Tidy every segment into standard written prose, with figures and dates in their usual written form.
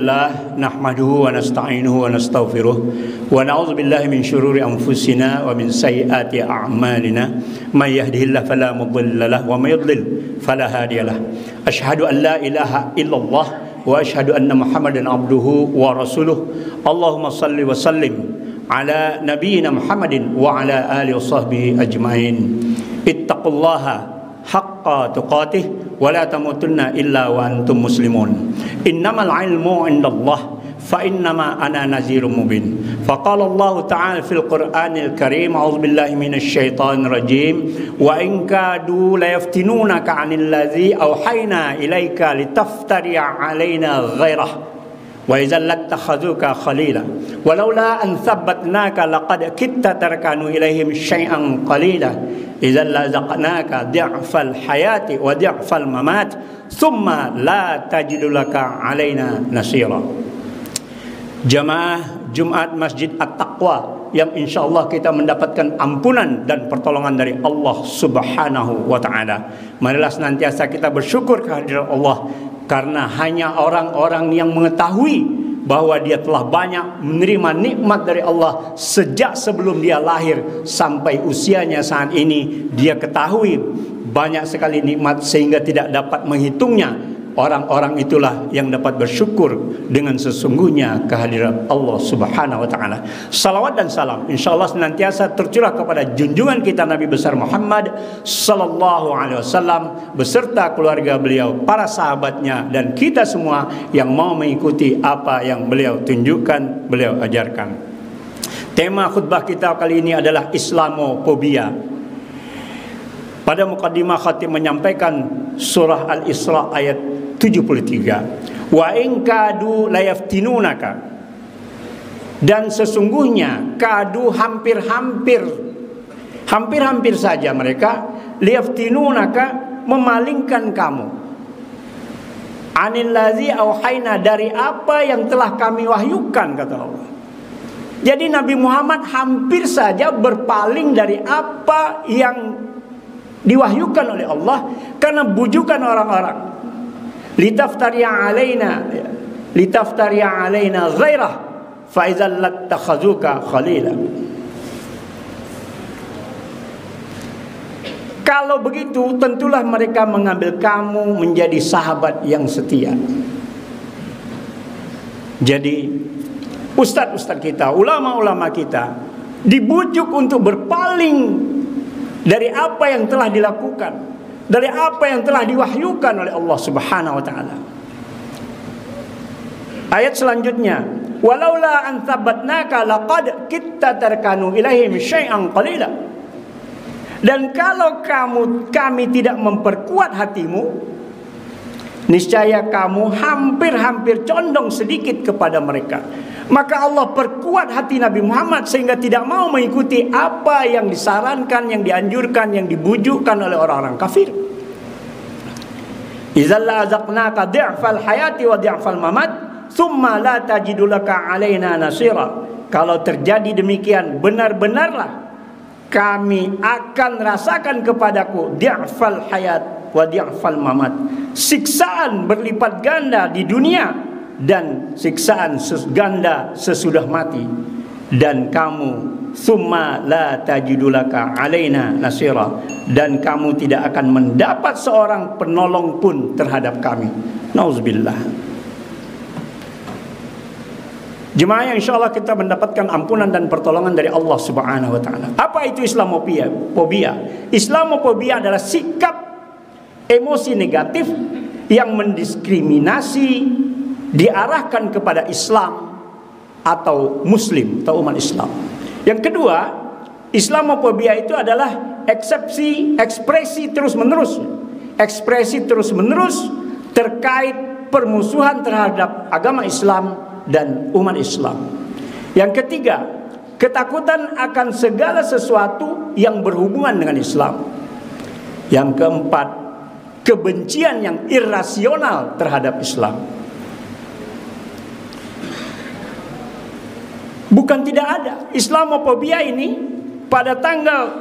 Allah nahmaduhu wa nasta'inuhu wa nastaghfiruh wa na'udzu billahi min syururi anfusina wa min sayyiati a'malina may yahdihillahu fala mudilla lahu wa may yudlil fala hadiyalah. Asyhadu an la ilaha illallah wa asyhadu anna Muhammadan abduhu wa rasuluh. Allahumma shalli wa sallim ala nabiyyina Muhammadin wa ala alihi wa sahbihi ajmain. Ittaqullaha haqqa tuqatih wa la tamutunna illa wa antum muslimun. Innamal ilmu indallah fa innama ana nazirun mubin. Faqala Allah ta'ala fil Qur'anil Karim, a'udzu billahi minasy syaithanir rajim, wa in kadu la yaftinunaka 'anil ladzi auhayna ilaika litaftari 'alaina ghairah wa idzal latakhazuka khalila walaula an thabbatnaka laqad kitta tarkanu ilaihim syai'an qalila idzal lazaqnaka di'fal hayati wa di'fal mamat thumma la tajidu laka alaina nasira. Jamaah Jumat Masjid At-Taqwa yang insyaallah kita mendapatkan ampunan dan pertolongan dari Allah Subhanahu wa taala. Marilah senantiasa kita bersyukur kehadiran Allah, karena hanya orang-orang yang mengetahui bahwa dia telah banyak menerima nikmat dari Allah sejak sebelum dia lahir sampai usianya saat ini, dia ketahui banyak sekali nikmat sehingga tidak dapat menghitungnya. Orang-orang itulah yang dapat bersyukur dengan sesungguhnya kehadiran Allah Subhanahu wa taala. Salawat dan salam insyaallah senantiasa tercurah kepada junjungan kita Nabi besar Muhammad sallallahu alaihi wasallam beserta keluarga beliau, para sahabatnya, dan kita semua yang mau mengikuti apa yang beliau tunjukkan, beliau ajarkan. Tema khutbah kita kali ini adalah Islamophobia. Pada mukadimah khatib menyampaikan surah Al-Isra ayat 73. Wa in kadu la yaftinunaka. Dan sesungguhnya kadu hampir-hampir saja mereka liyaftinunaka, memalingkan kamu. Anil ladzi auhayna, dari apa yang telah kami wahyukan, kata Allah. Jadi Nabi Muhammad hampir saja berpaling dari apa yang diwahyukan oleh Allah karena bujukan orang-orang. Litaftariya alaina ghairah fa idzal latakhazuka khalila. Kalau begitu tentulah mereka mengambil kamu menjadi sahabat yang setia. Jadi ustadz-ustadz kita, ulama-ulama kita dibujuk untuk berpaling dari apa yang telah dilakukan, dari apa yang telah diwahyukan oleh Allah Subhanahu wa taala. Ayat selanjutnya, walaula an tsabatnaka laqad kitta tarkanu ilaihim syai'an qalila. Dan kalau kami tidak memperkuat hatimu, niscaya kamu hampir-hampir condong sedikit kepada mereka. Maka Allah perkuat hati Nabi Muhammad sehingga tidak mau mengikuti apa yang disarankan, yang dianjurkan, yang dibujukkan oleh orang-orang kafir. Idzal lazaqnaka di'fal hayati wa di'fal mamat thumma la tajidu laka alaina nasira. Kalau terjadi demikian, benar-benarlah kami akan rasakan kepadaku di'fal hayat wa di'fal mamat, siksaan berlipat ganda di dunia dan siksaan ganda sesudah mati. Dan kamu summa la tajidulaka alaina nasira, dan kamu tidak akan mendapat seorang penolong pun terhadap kami. Nauzubillah. Jemaah yang insyaallah kita mendapatkan ampunan dan pertolongan dari Allah Subhanahu wa taala. Apa itu Islamophobia? Islamophobia adalah sikap emosi negatif yang mendiskriminasi, diarahkan kepada Islam atau Muslim atau umat Islam. Yang kedua, Islamophobia itu adalah ekspresi terus-menerus terkait permusuhan terhadap agama Islam dan umat Islam. Yang ketiga, ketakutan akan segala sesuatu yang berhubungan dengan Islam. Yang keempat, kebencian yang irasional terhadap Islam. Bukan tidak ada. Islamophobia ini pada tanggal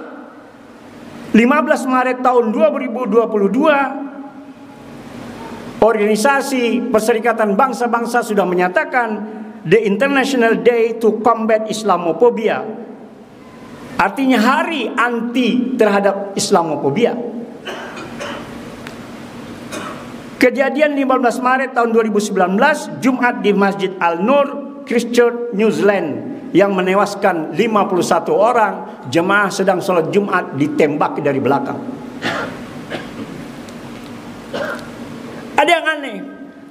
15 Maret tahun 2022 Organisasi Perserikatan Bangsa-Bangsa sudah menyatakan the International Day to Combat Islamophobia, artinya hari anti terhadap Islamophobia. Kejadian 15 Maret tahun 2019, Jumat di Masjid Al-Nur, Christchurch, New Zealand, yang menewaskan 51 orang jemaah sedang sholat Jumat ditembak dari belakang. Ada yang aneh,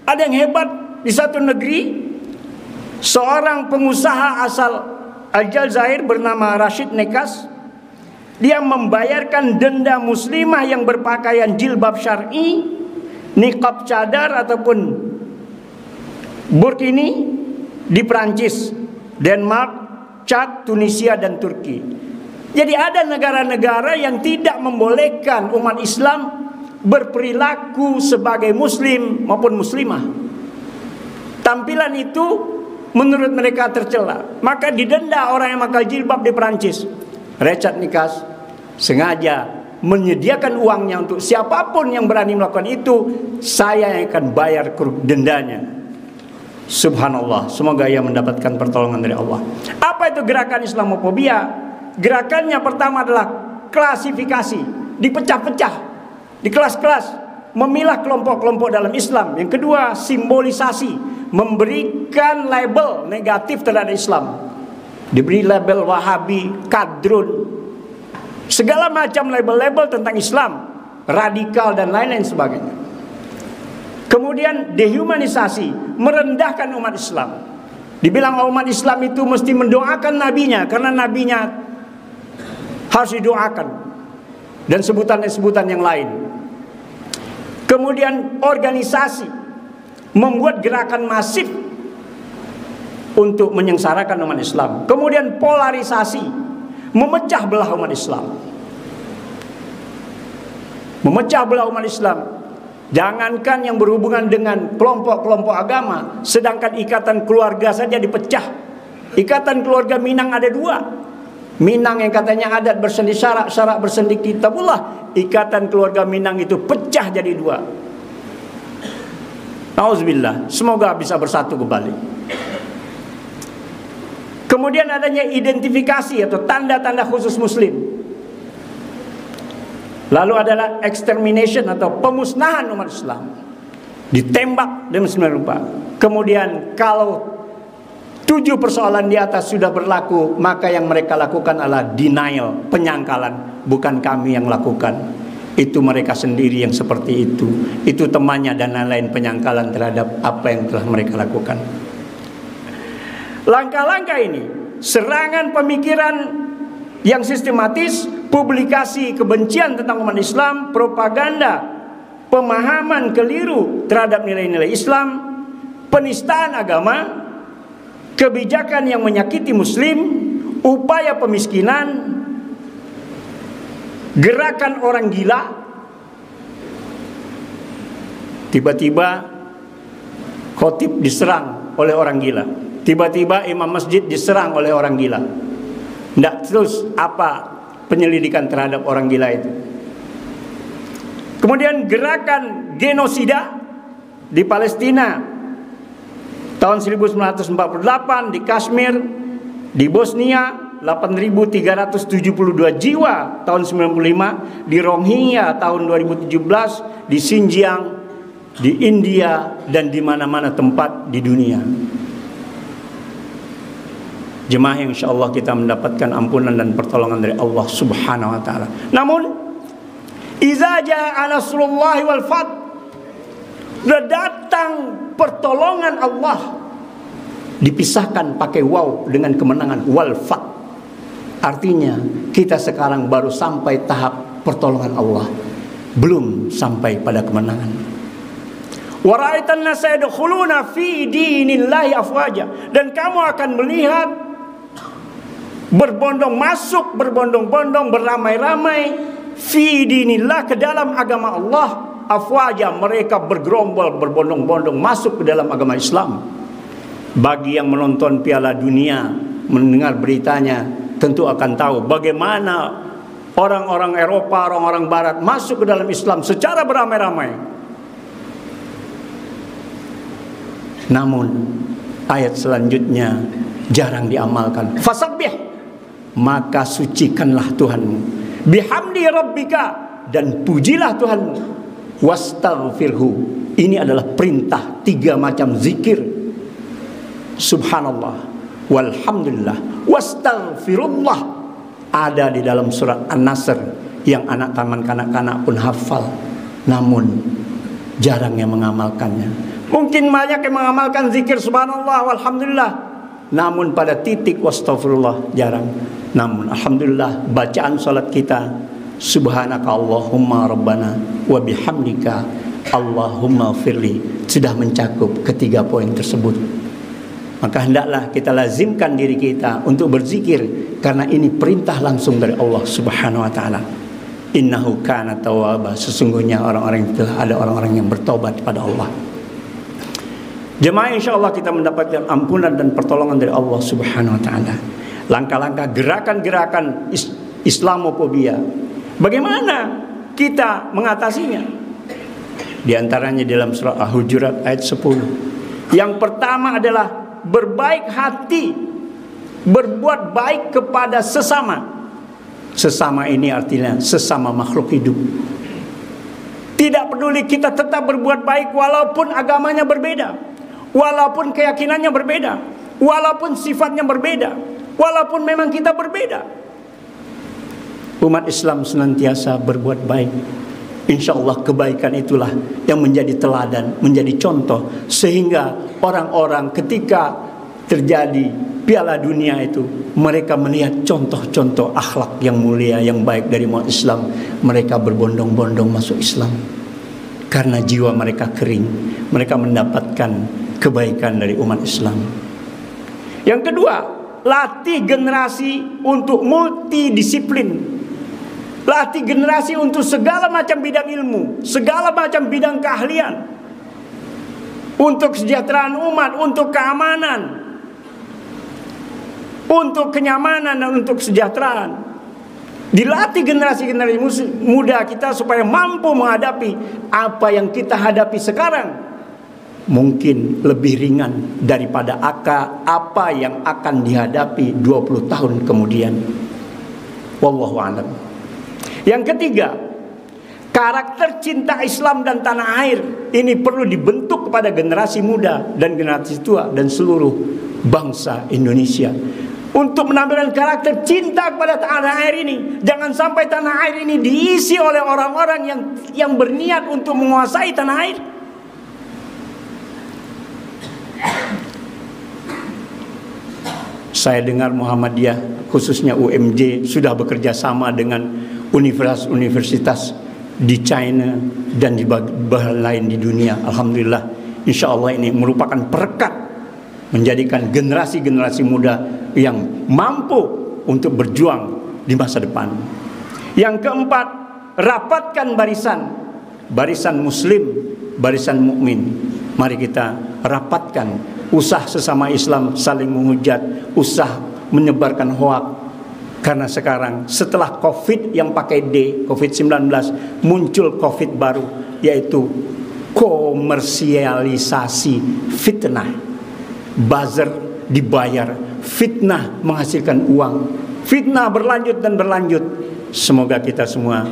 ada yang hebat di satu negeri. Seorang pengusaha asal Aljazair bernama Rashid Nekas, dia membayarkan denda muslimah yang berpakaian jilbab syar'i, niqab cadar ataupun burkini di Prancis, Denmark, Chad, Tunisia dan Turki. Jadi ada negara-negara yang tidak membolehkan umat Islam berperilaku sebagai muslim maupun muslimah. Tampilan itu menurut mereka tercela, maka didenda orang yang pakai jilbab di Prancis. Richard Nikas sengaja menyediakan uangnya untuk siapapun yang berani melakukan itu, saya yang akan bayar dendanya. Subhanallah, semoga ia mendapatkan pertolongan dari Allah. Apa itu gerakan Islamophobia? Gerakannya pertama adalah klasifikasi, dipecah-pecah di kelas-kelas, memilah kelompok-kelompok dalam Islam. Yang kedua, simbolisasi, memberikan label negatif terhadap Islam. Diberi label Wahabi, Kadrun, segala macam label-label tentang Islam, radikal dan lain-lain sebagainya. Kemudian dehumanisasi, merendahkan umat Islam. Dibilang umat Islam itu mesti mendoakan nabinya, karena nabinya harus didoakan, dan sebutan-sebutan yang lain. Kemudian organisasi, membuat gerakan masif untuk menyengsarakan umat Islam. Kemudian polarisasi, memecah belah umat Islam. Memecah belah umat Islam. Jangankan yang berhubungan dengan kelompok-kelompok agama, sedangkan ikatan keluarga saja dipecah. Ikatan keluarga Minang ada dua. Minang yang katanya adat bersendi syarak, syarak bersendi kitabullah. Ikatan keluarga Minang itu pecah jadi dua. Nauzubillah, semoga bisa bersatu kembali. Kemudian adanya identifikasi atau tanda-tanda khusus muslim. Lalu adalah extermination atau pemusnahan umat Islam, ditembak dengan sembilan rupa. Kemudian kalau 7 persoalan di atas sudah berlaku, maka yang mereka lakukan adalah denial, penyangkalan. Bukan kami yang lakukan, itu mereka sendiri yang seperti itu. Itu temannya dan lain-lain, penyangkalan terhadap apa yang telah mereka lakukan. Langkah-langkah ini, serangan pemikiran yang sistematis, publikasi kebencian tentang umat Islam, propaganda, pemahaman keliru terhadap nilai-nilai Islam, penistaan agama, kebijakan yang menyakiti muslim, upaya pemiskinan, gerakan orang gila. Tiba-tiba khotib diserang oleh orang gila, tiba-tiba imam masjid diserang oleh orang gila. Tidak terus apa penyelidikan terhadap orang gila itu. Kemudian gerakan genosida di Palestina tahun 1948, di Kashmir, di Bosnia 8.372 jiwa tahun 95, di Rohingya tahun 2017, di Xinjiang, di India, dan di mana-mana tempat di dunia. Jemaah yang insyaallah kita mendapatkan ampunan dan pertolongan dari Allah Subhanahu wa taala. Namun iza jaa nasrullahi wal fath, datang pertolongan Allah, dipisahkan pakai waw dengan kemenangan, wal fath. Artinya kita sekarang baru sampai tahap pertolongan Allah, belum sampai pada kemenangan. Wa ra'aitan nasa yadkhuluna fi dinillahi afwaja, dan kamu akan melihat berbondong masuk, berbondong-bondong, beramai-ramai fi dinillah, ke dalam agama Allah, afwaja, mereka bergerombol, berbondong-bondong masuk ke dalam agama Islam. Bagi yang menonton Piala Dunia, mendengar beritanya, tentu akan tahu bagaimana orang-orang Eropa, orang-orang Barat masuk ke dalam Islam secara beramai-ramai. Namun ayat selanjutnya jarang diamalkan. Fasabbih, maka sucikanlah Tuhanmu. Bihamdi rabbika, dan pujilah Tuhanmu. Wastaghfirhu, ini adalah perintah 3 macam zikir. Subhanallah, walhamdulillah, wastaghfirullah, ada di dalam surat An-Nasr yang anak taman kanak-kanak pun hafal, namun jarang yang mengamalkannya. Mungkin banyak yang mengamalkan zikir subhanallah walhamdulillah, namun pada titik wastaghfirullah jarang. Namun alhamdulillah, bacaan salat kita subhanaka Allahumma rabbana wa bihamdika Allahumma firli sudah mencakup ketiga poin tersebut. Maka hendaklah kita lazimkan diri kita untuk berzikir, karena ini perintah langsung dari Allah Subhanahu wa taala. Innahu kana tawwaba, sesungguhnya orang-orang itu ada orang-orang yang bertobat kepada Allah. Jemaah, insyaallah kita mendapatkan ampunan dan pertolongan dari Allah Subhanahu wa taala. Langkah-langkah gerakan-gerakan Islamofobia, bagaimana kita mengatasinya? Di antaranya dalam surah Al-Hujurat ayat 10. Yang pertama adalah berbaik hati, berbuat baik kepada sesama. Sesama ini artinya sesama makhluk hidup. Tidak peduli, kita tetap berbuat baik walaupun agamanya berbeda, walaupun keyakinannya berbeda, walaupun sifatnya berbeda, walaupun memang kita berbeda. Umat Islam senantiasa berbuat baik. Insya Allah kebaikan itulah yang menjadi teladan, menjadi contoh, sehingga orang-orang ketika terjadi Piala Dunia itu, mereka melihat contoh-contoh akhlak yang mulia, yang baik dari umat Islam. Mereka berbondong-bondong masuk Islam karena jiwa mereka kering. Mereka mendapatkan kebaikan dari umat Islam. Yang kedua, latih generasi untuk multidisiplin. Latih generasi untuk segala macam bidang ilmu, segala macam bidang keahlian, untuk kesejahteraan umat, untuk keamanan, untuk kenyamanan, dan untuk kesejahteraan. Dilatih generasi-generasi muda kita supaya mampu menghadapi apa yang kita hadapi sekarang. Mungkin lebih ringan daripada apa yang akan dihadapi 20 tahun kemudian. Wallahu a'lam. Yang ketiga, karakter cinta Islam dan tanah air ini perlu dibentuk kepada generasi muda dan generasi tua dan seluruh bangsa Indonesia, untuk menampilkan karakter cinta kepada tanah air ini. Jangan sampai tanah air ini diisi oleh orang-orang yang berniat untuk menguasai tanah air. Saya dengar Muhammadiyah, khususnya UMJ, sudah bekerja sama dengan universitas-universitas di China dan di bagian lain di dunia. Alhamdulillah, insya Allah ini merupakan perekat, menjadikan generasi-generasi muda yang mampu untuk berjuang di masa depan. Yang keempat, rapatkan barisan muslim, barisan mukmin. Mari kita rapatkan, usah sesama Islam saling menghujat, usah menyebarkan hoak. Karena sekarang setelah COVID yang pakai D, COVID-19, muncul COVID baru, yaitu komersialisasi fitnah. Buzzer dibayar, fitnah menghasilkan uang, fitnah berlanjut dan berlanjut. Semoga kita semua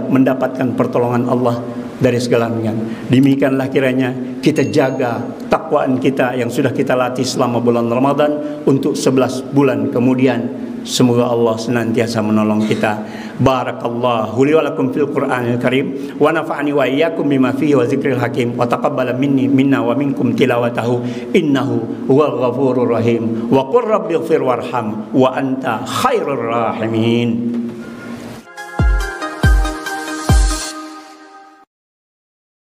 mendapatkan pertolongan Allah dari segalanya. Demikianlah kiranya kita jaga takwaan kita yang sudah kita latih selama bulan Ramadan untuk 11 bulan kemudian. Semoga Allah senantiasa menolong kita. Barakallahu li wa lakum fil Qur'anil Karim wa nafa'ani wa iyyakum bima fihi wa dzikril hakim wa taqabbala minna wa minkum tilawatahu innahu huwal ghafurur rahim wa qur rabbighfir warham wa anta khairur rahimin.